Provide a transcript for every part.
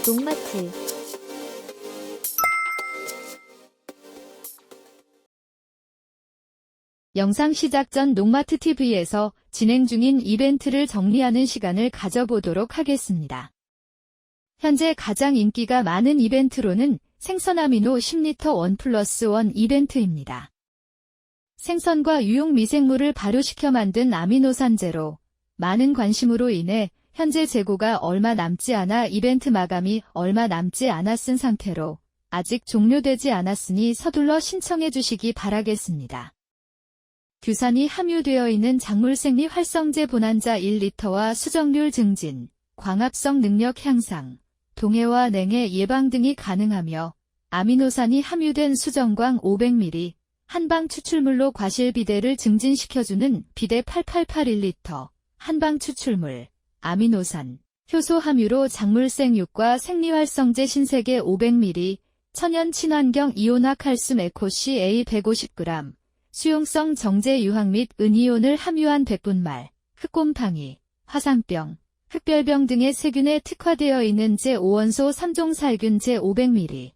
농마트 영상 시작 전 농마트 TV에서 진행 중인 이벤트를 정리하는 시간을 가져보도록 하겠습니다. 현재 가장 인기가 많은 이벤트로는 생선 아미노 10L 1+1 이벤트입니다. 생선과 유용 미생물을 발효시켜 만든 아미노산 제로, 많은 관심으로 인해 현재 재고가 얼마 남지 않아 이벤트 마감이 얼마 남지 않았은 상태로 아직 종료되지 않았으니 서둘러 신청해 주시기 바라겠습니다. 규산이 함유되어 있는 작물생리 활성제 본환자 1리터와 수정률 증진, 광합성 능력 향상, 동해와 냉해 예방 등이 가능하며 아미노산이 함유된 수정광 500ml, 한방 추출물로 과실 비대를 증진시켜주는 비대 8881리터, 한방 추출물, 아미노산, 효소 함유로 작물생육과 생리활성제 신세계 500ml, 천연 친환경 이온화 칼슘 에코시 A 150g, 수용성 정제 유황 및 은이온을 함유한 백분말, 흑곰팡이, 화상병, 흑별병 등의 세균에 특화되어 있는 제5원소 3종 살균 제500ml,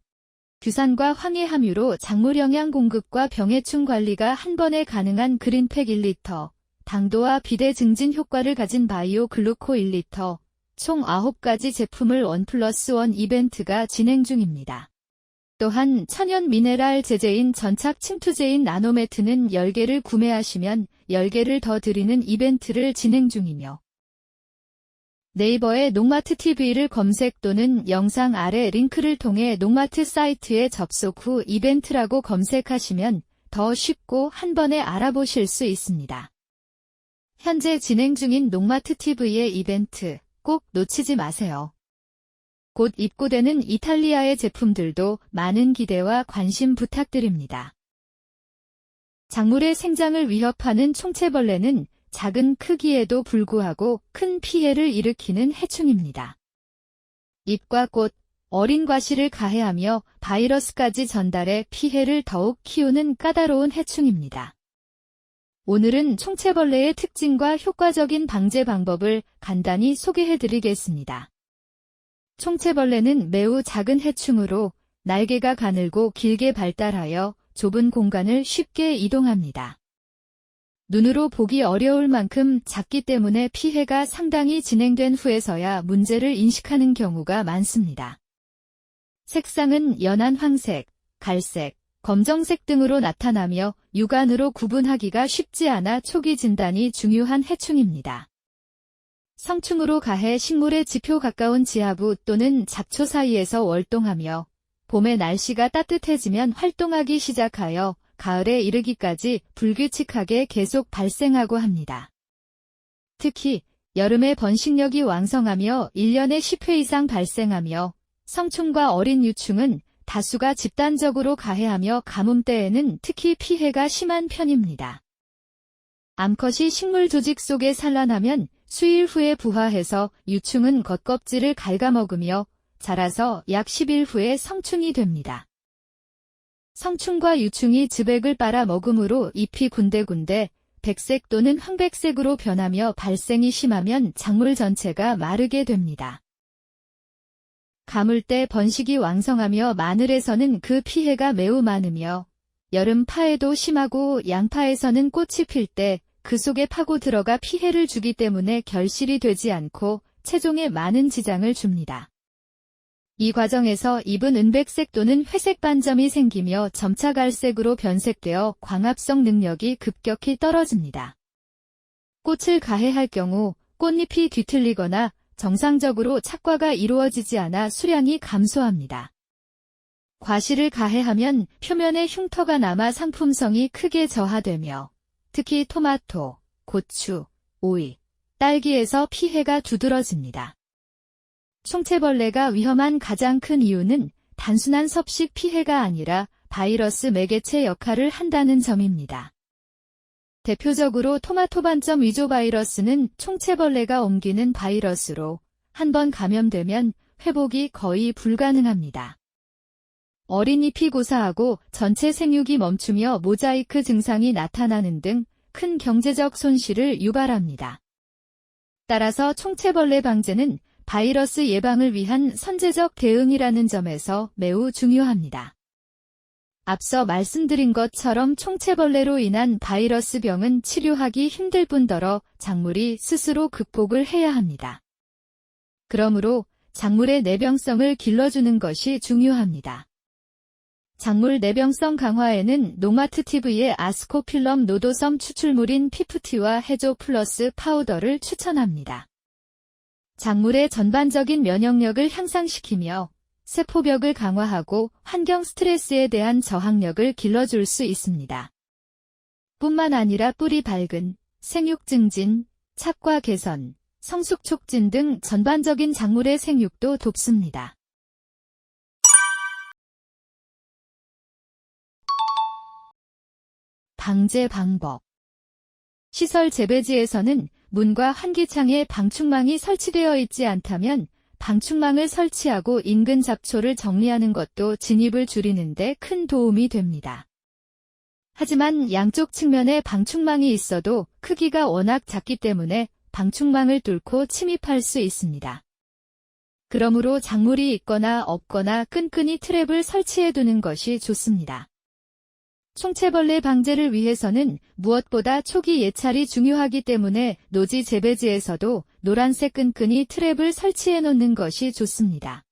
규산과 황해 함유로 작물 영양 공급과 병해충 관리가 한 번에 가능한 그린팩 1리터, 당도와 비대 증진 효과를 가진 바이오 글루코 1리터, 총 9가지 제품을 1+1 이벤트가 진행 중입니다. 또한 천연 미네랄 제제인 전착 침투제인 나노매트는 10개를 구매하시면 10개를 더 드리는 이벤트를 진행 중이며 네이버에 농마트 TV를 검색 또는 영상 아래 링크를 통해 농마트 사이트에 접속 후 이벤트라고 검색하시면 더 쉽고 한 번에 알아보실 수 있습니다. 현재 진행 중인 농마트 TV의 이벤트 꼭 놓치지 마세요. 곧 입고되는 이탈리아의 제품들도 많은 기대와 관심 부탁드립니다. 작물의 생장을 위협하는 총채벌레는 작은 크기에도 불구하고 큰 피해를 일으키는 해충입니다. 잎과 꽃, 어린 과실을 가해하며 바이러스까지 전달해 피해를 더욱 키우는 까다로운 해충입니다. 오늘은 총채벌레의 특징과 효과적인 방제 방법을 간단히 소개해드리겠습니다. 총채벌레는 매우 작은 해충으로 날개가 가늘고 길게 발달하여 좁은 공간을 쉽게 이동합니다. 눈으로 보기 어려울 만큼 작기 때문에 피해가 상당히 진행된 후에서야 문제를 인식하는 경우가 많습니다. 색상은 연한 황색, 갈색, 검정색 등으로 나타나며 육안으로 구분하기가 쉽지 않아 초기 진단이 중요한 해충입니다. 성충으로 가해 식물의 지표 가까운 지하부 또는 잡초 사이에서 월동하며 봄에 날씨가 따뜻해지면 활동하기 시작하여 가을에 이르기까지 불규칙하게 계속 발생하고 합니다. 특히 여름에 번식력이 왕성하며 1년에 10회 이상 발생하며 성충과 어린 유충은 다수가 집단적으로 가해하며 가뭄 때에는 특히 피해가 심한 편입니다. 암컷이 식물 조직 속에 산란하면 수일 후에 부화해서 유충은 겉껍질을 갉아먹으며 자라서 약 10일 후에 성충이 됩니다. 성충과 유충이 즙액을 빨아 먹음으로 잎이 군데군데 백색 또는 황백색으로 변하며 발생이 심하면 작물 전체가 마르게 됩니다. 가물 때 번식이 왕성하며 마늘에서는 그 피해가 매우 많으며 여름 파에도 심하고 양파에서는 꽃이 필 때 그 속에 파고 들어가 피해를 주기 때문에 결실이 되지 않고 체종에 많은 지장을 줍니다. 이 과정에서 잎은 은백색 또는 회색 반점이 생기며 점차 갈색으로 변색되어 광합성 능력이 급격히 떨어집니다. 꽃을 가해할 경우 꽃잎이 뒤틀리거나 정상적으로 착과가 이루어지지 않아 수량이 감소합니다. 과실을 가해하면 표면에 흉터가 남아 상품성이 크게 저하되며 특히 토마토, 고추, 오이, 딸기에서 피해가 두드러집니다. 총채벌레가 위험한 가장 큰 이유는 단순한 섭식 피해가 아니라 바이러스 매개체 역할을 한다는 점입니다. 대표적으로 토마토 반점 위조 바이러스는 총채벌레가 옮기는 바이러스로 한번 감염되면 회복이 거의 불가능합니다. 어린 잎이 고사하고 전체 생육이 멈추며 모자이크 증상이 나타나는 등 큰 경제적 손실을 유발합니다. 따라서 총채벌레 방제는 바이러스 예방을 위한 선제적 대응이라는 점에서 매우 중요합니다. 앞서 말씀드린 것처럼 총체벌레로 인한 바이러스병은 치료하기 힘들 뿐더러 작물이 스스로 극복을 해야 합니다. 그러므로 작물의 내병성을 길러주는 것이 중요합니다. 작물 내병성 강화에는 노마트티브의 아스코필럼 노도섬 추출물인 피프티와 해조 플러스 파우더를 추천합니다. 작물의 전반적인 면역력을 향상시키며 세포벽을 강화하고 환경 스트레스에 대한 저항력을 길러줄 수 있습니다. 뿐만 아니라 뿌리 밝은, 생육 증진, 착과 개선, 성숙 촉진 등 전반적인 작물의 생육도 돕습니다. 방제 방법. 시설 재배지에서는 문과 환기창에 방충망이 설치되어 있지 않다면 방충망을 설치하고 인근 잡초를 정리하는 것도 진입을 줄이는 데 큰 도움이 됩니다. 하지만 양쪽 측면에 방충망이 있어도 크기가 워낙 작기 때문에 방충망을 뚫고 침입할 수 있습니다. 그러므로 작물이 있거나 없거나 끈끈이 트랩을 설치해 두는 것이 좋습니다. 총체벌레 방제를 위해서는 무엇보다 초기 예찰이 중요하기 때문에 노지 재배지에서도 노란색 끈끈이 트랩을 설치해 놓는 것이 좋습니다.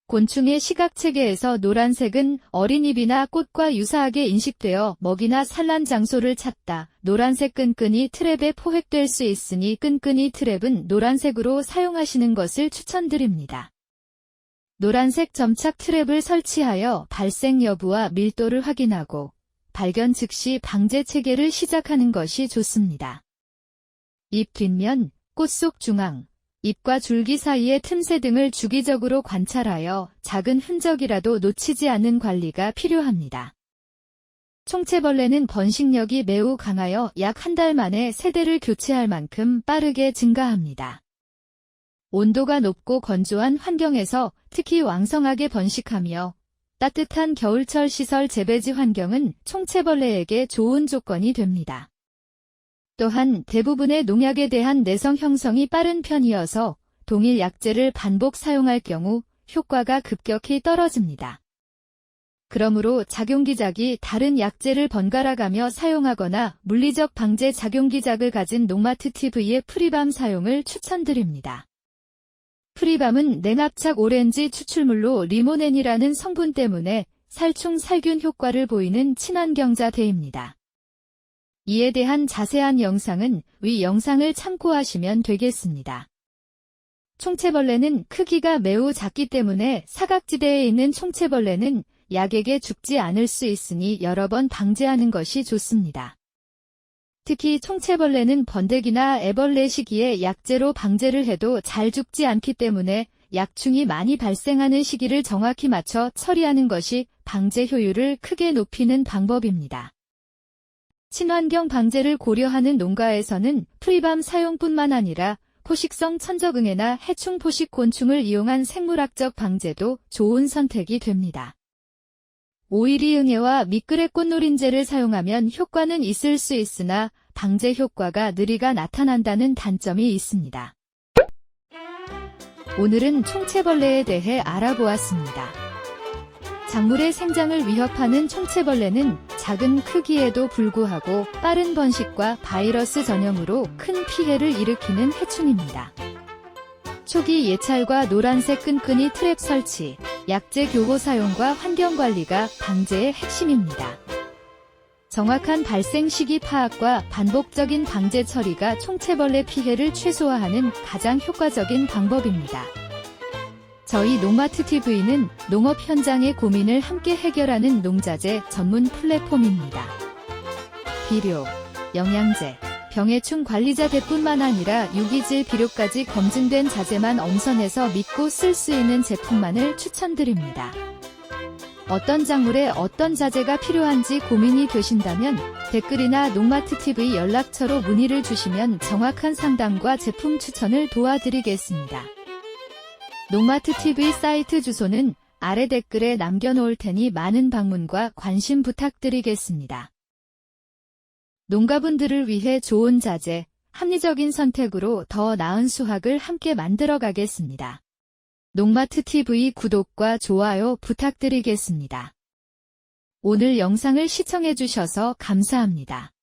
곤충의 시각체계에서 노란색은 어린잎이나 꽃과 유사하게 인식되어 먹이나 산란 장소를 찾다 노란색 끈끈이 트랩에 포획될 수 있으니 끈끈이 트랩은 노란색으로 사용하시는 것을 추천드립니다. 노란색 점착 트랩을 설치하여 발생 여부와 밀도를 확인하고 발견 즉시 방제 체계를 시작하는 것이 좋습니다. 잎 뒷면, 꽃 속 중앙, 잎과 줄기 사이의 틈새 등을 주기적으로 관찰하여 작은 흔적이라도 놓치지 않는 관리가 필요합니다. 총체벌레는 번식력이 매우 강하여 약 한 달 만에 세대를 교체할 만큼 빠르게 증가합니다. 온도가 높고 건조한 환경에서 특히 왕성하게 번식하며 따뜻한 겨울철 시설 재배지 환경은 총체벌레에게 좋은 조건이 됩니다. 또한 대부분의 농약에 대한 내성 형성이 빠른 편이어서 동일 약제를 반복 사용할 경우 효과가 급격히 떨어집니다. 그러므로 작용기작이 다른 약제를 번갈아 가며 사용하거나 물리적 방제 작용기작을 가진 노마트티브의 프리밤 사용을 추천드립니다. 프리밤은 냉압착 오렌지 추출물로 리모넨이라는 성분 때문에 살충 살균 효과를 보이는 친환경자대입니다. 이에 대한 자세한 영상은 위 영상을 참고하시면 되겠습니다. 총체벌레는 크기가 매우 작기 때문에 사각지대에 있는 총체벌레는 약에게 죽지 않을 수 있으니 여러 번 방제하는 것이 좋습니다. 특히 총체벌레는 번데기나 애벌레 시기에 약제로 방제를 해도 잘 죽지 않기 때문에 약충이 많이 발생하는 시기를 정확히 맞춰 처리하는 것이 방제 효율을 크게 높이는 방법입니다. 친환경 방제를 고려하는 농가에서는 프리밤 사용뿐만 아니라 포식성 천적응애나 해충 포식 곤충을 이용한 생물학적 방제도 좋은 선택이 됩니다. 오이리 응애와 미끄레 꽃노린제를 사용하면 효과는 있을 수 있으나 방제 효과가 느리게 나타난다는 단점이 있습니다. 오늘은 총체벌레에 대해 알아보았습니다. 작물의 생장을 위협하는 총체벌레는 작은 크기에도 불구하고 빠른 번식과 바이러스 전염으로 큰 피해를 일으키는 해충입니다. 초기 예찰과 노란색 끈끈이 트랩 설치, 약제 교고 사용과 환경관리가 방제의 핵심입니다. 정확한 발생 시기 파악과 반복적인 방제 처리가 총체벌레 피해를 최소화하는 가장 효과적인 방법입니다. 저희 노마트TV는 농업 현장의 고민을 함께 해결하는 농자재 전문 플랫폼입니다. 비료, 영양제, 병해충 관리자 대뿐만 아니라 유기질 비료까지 검증된 자재만 엄선해서 믿고 쓸 수 있는 제품만을 추천드립니다. 어떤 작물에 어떤 자재가 필요한지 고민이 되신다면 댓글이나 노마트TV 연락처로 문의를 주시면 정확한 상담과 제품 추천을 도와드리겠습니다. 노마트TV 사이트 주소는 아래 댓글에 남겨놓을 테니 많은 방문과 관심 부탁드리겠습니다. 농가분들을 위해 좋은 자재, 합리적인 선택으로 더 나은 수확을 함께 만들어 가겠습니다. 농마트 TV 구독과 좋아요 부탁드리겠습니다. 오늘 영상을 시청해 주셔서 감사합니다.